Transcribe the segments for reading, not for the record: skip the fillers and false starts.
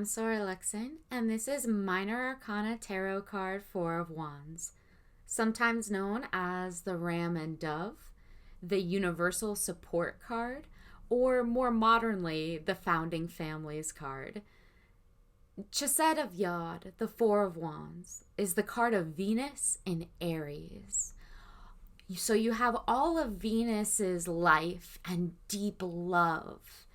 I'm Sora Luxon, and this is Minor Arcana Tarot card 4 of Wands, sometimes known as the Ram and Dove, the Universal Support card, or more modernly, the Founding Families card. Chesed of Yod, the Four of Wands, is the card of Venus in Aries. So you have all of Venus's life and deep love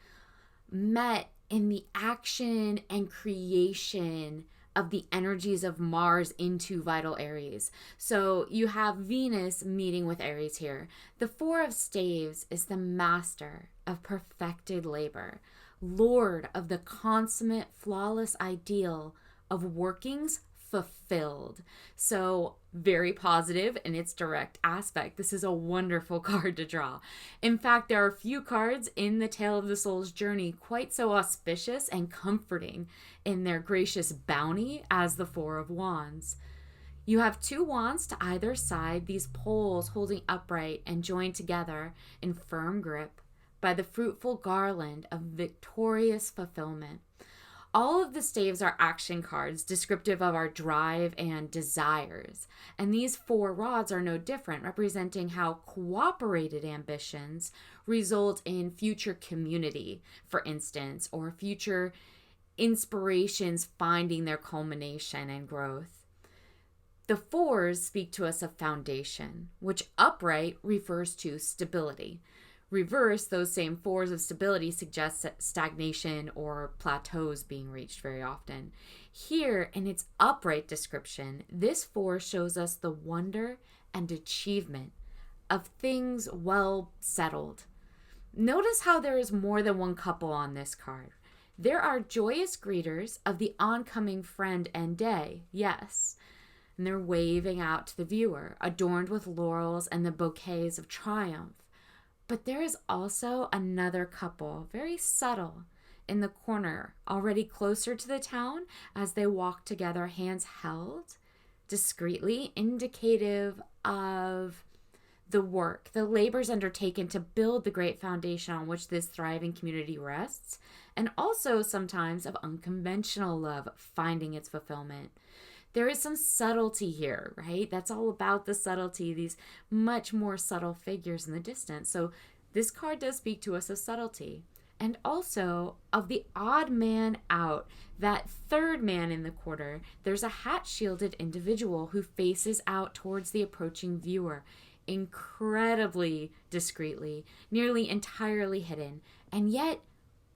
met in the action and creation of the energies of Mars into vital Aries. So you have Venus meeting with Aries here. The Four of Staves is the master of perfected labor, lord of the consummate, flawless ideal of workings fulfilled. So very positive in its direct aspect. This is a wonderful card to draw. In fact, there are few cards in the Tale of the Soul's journey quite so auspicious and comforting in their gracious bounty as the Four of Wands. You have two wands to either side, these poles holding upright and joined together in firm grip by the fruitful garland of victorious fulfillment. All of the staves are action cards descriptive of our drive and desires. And these four rods are no different, representing how cooperated ambitions result in future community, for instance, or future inspirations finding their culmination and growth. The fours speak to us of foundation, which upright refers to stability. Reverse, those same fours of stability suggest stagnation or plateaus being reached very often. Here, in its upright description, this four shows us the wonder and achievement of things well settled. Notice how there is more than one couple on this card. There are joyous greeters of the oncoming friend and day, yes, and they're waving out to the viewer, adorned with laurels and the bouquets of triumph. But there is also another couple, very subtle, in the corner, already closer to the town as they walk together, hands held, discreetly, indicative of the work, the labors undertaken to build the great foundation on which this thriving community rests, and also sometimes of unconventional love finding its fulfillment. There is some subtlety here, right? That's all about the subtlety, these much more subtle figures in the distance. So this card does speak to us of subtlety and also of the odd man out, that third man in the quarter. There's a hat-shielded individual who faces out towards the approaching viewer, incredibly discreetly, nearly entirely hidden, and yet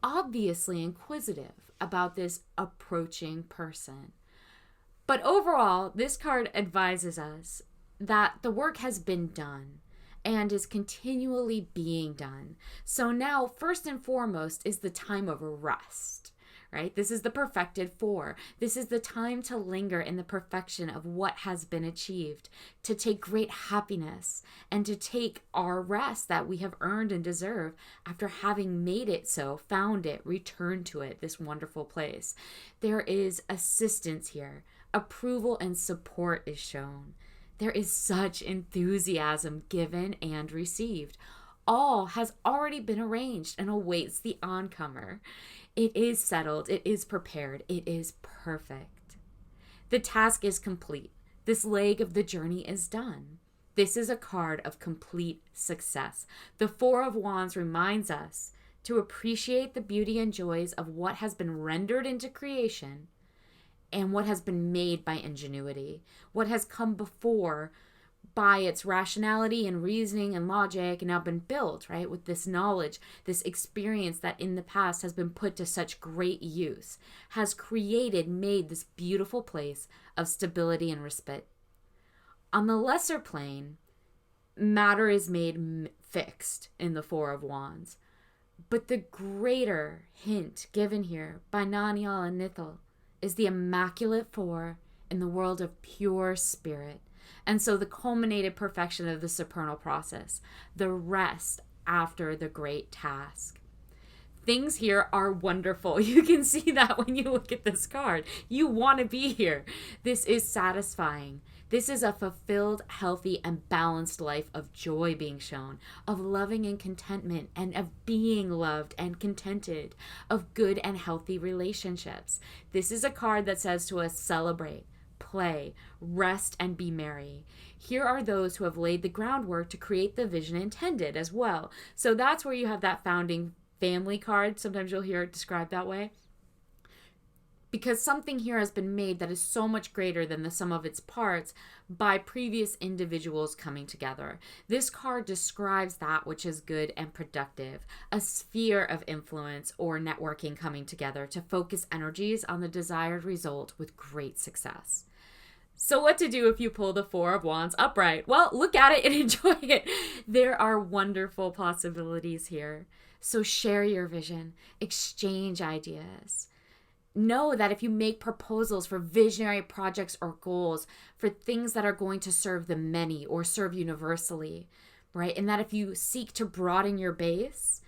obviously inquisitive about this approaching person. But overall, this card advises us that the work has been done and is continually being done. So now, first and foremost, is the time of rest, right? This is the perfected four. This is the time to linger in the perfection of what has been achieved, to take great happiness, and to take our rest that we have earned and deserve after having made it so, found it, returned to it, this wonderful place. There is assistance here. Approval and support is shown. There is such enthusiasm given and received. All has already been arranged and awaits the oncomer. It is settled. It is prepared. It is perfect. The task is complete. This leg of the journey is done. This is a card of complete success. The Four of Wands reminds us to appreciate the beauty and joys of what has been rendered into creation and what has been made by ingenuity, what has come before by its rationality and reasoning and logic and now been built, right, with this knowledge, this experience that in the past has been put to such great use, has created, made this beautiful place of stability and respite. On the lesser plane, matter is made fixed in the Four of Wands. But the greater hint given here by Naniel and Nithal is the immaculate four in the world of pure spirit. And so the culminated perfection of the supernal process, the rest after the great task. Things here are wonderful. You can see that when you look at this card. You want to be here. This is satisfying. This is a fulfilled, healthy, and balanced life of joy being shown, of loving and contentment, and of being loved and contented, of good and healthy relationships. This is a card that says to us, celebrate, play, rest, and be merry. Here are those who have laid the groundwork to create the vision intended as well. So that's where you have that founding family card. Sometimes you'll hear it described that way. Because something here has been made that is so much greater than the sum of its parts by previous individuals coming together. This card describes that which is good and productive, a sphere of influence or networking coming together to focus energies on the desired result with great success. So what to do if you pull the Four of Wands upright? Well, look at it and enjoy it. There are wonderful possibilities here. So share your vision, exchange ideas. Know that if you make proposals for visionary projects or goals, for things that are going to serve the many or serve universally, right? And that if you seek to broaden your base,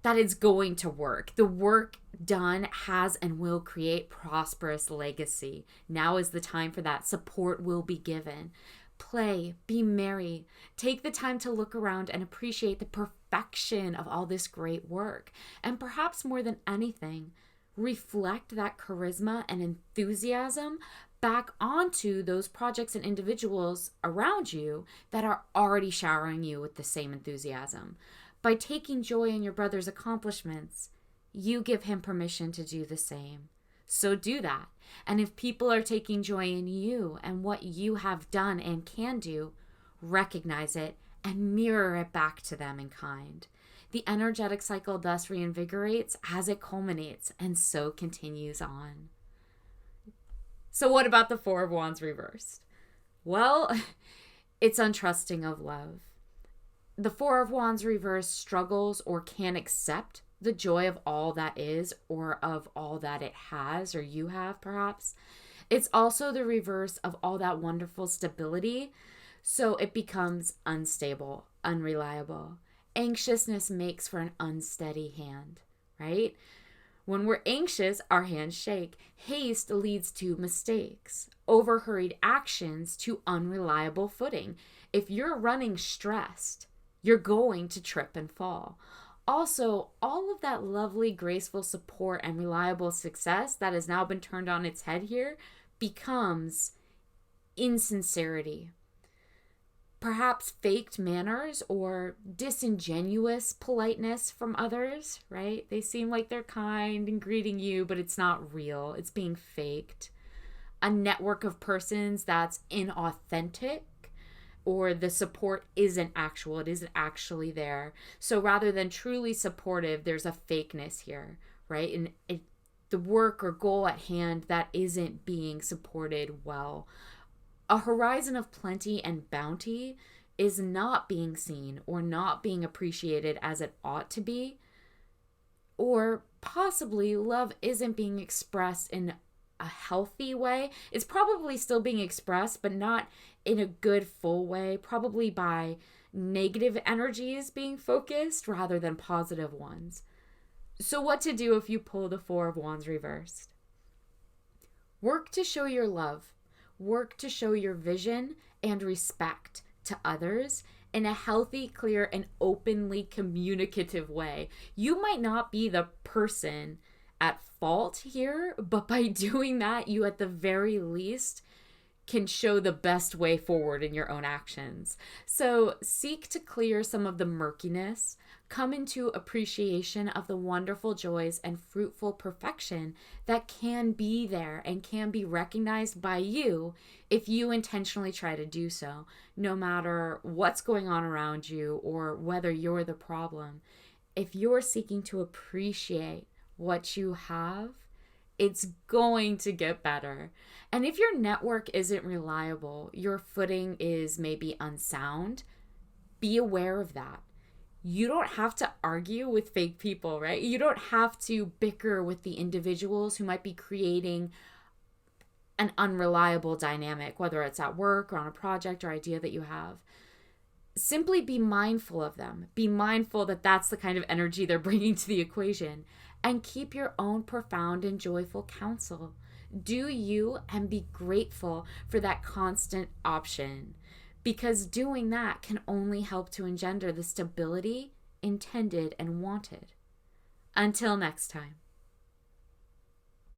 that it's going to work. The work done has and will create prosperous legacy. Now is the time for that. Support will be given. Play, be merry. Take the time to look around and appreciate the perfection of all this great work. And perhaps more than anything, reflect that charisma and enthusiasm back onto those projects and individuals around you that are already showering you with the same enthusiasm. By taking joy in your brother's accomplishments, you give him permission to do the same. So do that. And if people are taking joy in you and what you have done and can do, recognize it and mirror it back to them in kind. The energetic cycle thus reinvigorates as it culminates and so continues on. So what about the Four of Wands reversed? Well, it's untrusting of love. The Four of Wands reversed struggles or can't accept the joy of all that is or of all that it has or you have perhaps. It's also the reverse of all that wonderful stability, so it becomes unstable, unreliable. Anxiousness makes for an unsteady hand, right? When we're anxious, our hands shake. Haste leads to mistakes. Overhurried actions to unreliable footing. If you're running stressed, you're going to trip and fall. Also, all of that lovely, graceful support and reliable success that has now been turned on its head here becomes insincerity. Perhaps faked manners or disingenuous politeness from others, right? They seem like they're kind and greeting you, but it's not real. It's being faked. A network of persons that's inauthentic, or the support isn't actual. It isn't actually there. So rather than truly supportive, there's a fakeness here, right? And the work or goal at hand that isn't being supported well. A horizon of plenty and bounty is not being seen or not being appreciated as it ought to be. Or possibly love isn't being expressed in a healthy way. It's probably still being expressed, but not in a good, full way, probably by negative energies being focused rather than positive ones. So what to do if you pull the Four of Wands reversed? Work to show your love. Work to show your vision and respect to others in a healthy, clear, and openly communicative way. You might not be the person at fault here, but by doing that, you at the very least can show the best way forward in your own actions. So seek to clear some of the murkiness, come into appreciation of the wonderful joys and fruitful perfection that can be there and can be recognized by you if you intentionally try to do so, no matter what's going on around you or whether you're the problem. If you're seeking to appreciate what you have, it's going to get better. And if your network isn't reliable, your footing is maybe unsound, be aware of that. You don't have to argue with fake people, right? You don't have to bicker with the individuals who might be creating an unreliable dynamic, whether it's at work or on a project or idea that you have. Simply be mindful of them. Be mindful that that's the kind of energy they're bringing to the equation. And keep your own profound and joyful counsel. Do you and be grateful for that constant option, because doing that can only help to engender the stability intended and wanted. Until next time.